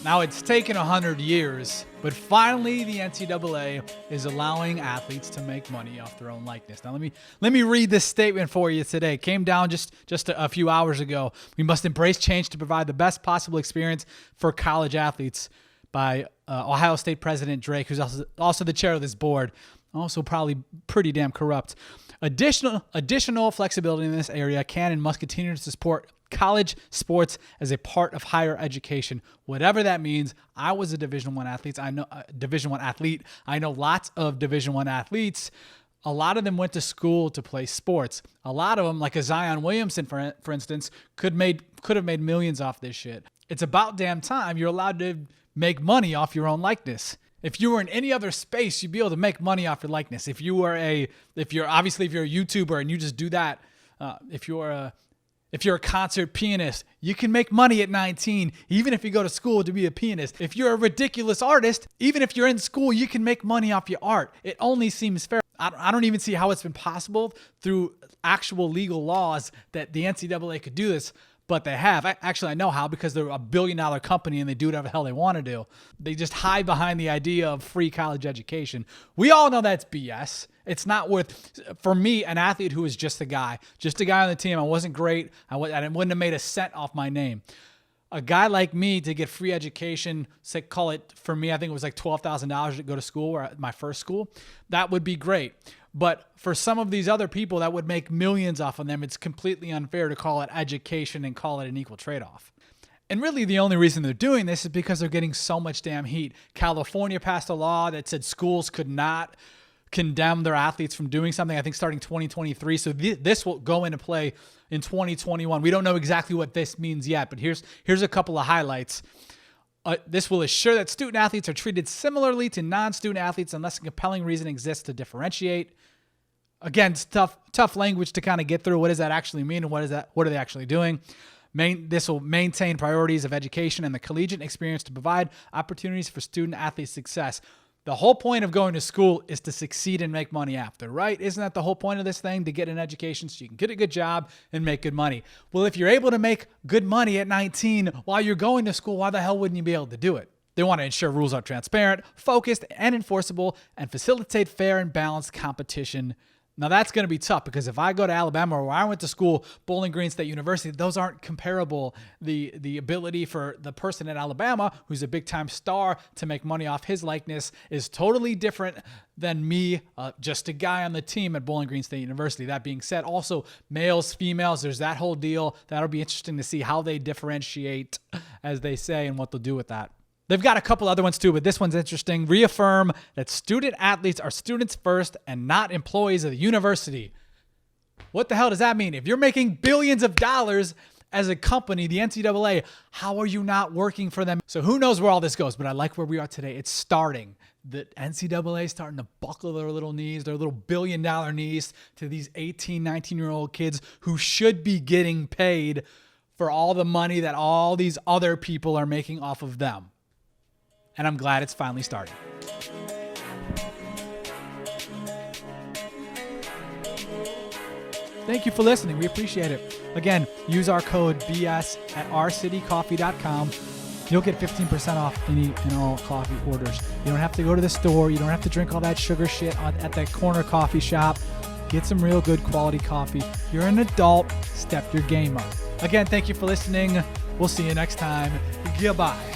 Now, it's taken 100 years, but finally the NCAA is allowing athletes to make money off their own likeness. Now, let me read this statement for you today. It came down just a few hours ago. We must embrace change to provide the best possible experience for college athletes, by Ohio State President Drake, who's also the chair of this board, also probably pretty damn corrupt. Additional flexibility in this area can and must continue to support college sports as a part of higher education, whatever that means. I was a Division I athlete. I know lots of Division I athletes. A lot of them went to school to play sports. A lot of them, like a Zion Williamson, for instance, could have made millions off this shit. It's about damn time you're allowed to make money off your own likeness. If you were in any other space, you'd be able to make money off your likeness. If you're a YouTuber and you just do that, if you're a concert pianist, you can make money at 19, even if you go to school to be a pianist. If you're a ridiculous artist, even if you're in school, you can make money off your art. It only seems fair. I don't even see how it's been possible through actual legal laws that the NCAA could do this, but they have. I know how, because they're a billion-dollar company and they do whatever the hell they want to do. They just hide behind the idea of free college education. We all know that's BS. It's not worth, for me, an athlete who was just a guy on the team. I wasn't great. I wouldn't have made a cent off my name. A guy like me to get free education, say, call it, for me, I think it was like $12,000 to go to school, or my first school. That would be great. But for some of these other people that would make millions off of them, it's completely unfair to call it education and call it an equal trade-off. And really the only reason they're doing this is because they're getting so much damn heat. California passed a law that said schools could not condemn their athletes from doing something, I think starting 2023. So this will go into play in 2021. We don't know exactly what this means yet, but here's a couple of highlights. This will assure that student athletes are treated similarly to non-student athletes unless a compelling reason exists to differentiate. Again, it's tough language to kind of get through. What does that actually mean, and what are they actually doing? This will maintain priorities of education and the collegiate experience to provide opportunities for student athlete success. The whole point of going to school is to succeed and make money after, right? Isn't that the whole point of this thing? To get an education so you can get a good job and make good money. Well, if you're able to make good money at 19 while you're going to school, why the hell wouldn't you be able to do it? They want to ensure rules are transparent, focused, and enforceable, and facilitate fair and balanced competition. Now, that's going to be tough, because if I go to Alabama, or where I went to school, Bowling Green State University, those aren't comparable. The ability for the person at Alabama, who's a big-time star, to make money off his likeness is totally different than me, just a guy on the team at Bowling Green State University. That being said, also males, females, there's that whole deal. That'll be interesting to see how they differentiate, as they say, and what they'll do with that. They've got a couple other ones too, but this one's interesting. Reaffirm that student athletes are students first and not employees of the university. What the hell does that mean? If you're making billions of dollars as a company, the NCAA, how are you not working for them? So who knows where all this goes, but I like where we are today. It's starting. The NCAA is starting to buckle their little knees, their little billion-dollar knees, to these 18, 19-year-old kids who should be getting paid for all the money that all these other people are making off of them. And I'm glad it's finally starting. Thank you for listening. We appreciate it. Again, use our code BS at ourcitycoffee.com. You'll get 15% off any and all coffee orders. You don't have to go to the store. You don't have to drink all that sugar shit at that corner coffee shop. Get some real good quality coffee. You're an adult. Step your game up. Again, thank you for listening. We'll see you next time. Goodbye.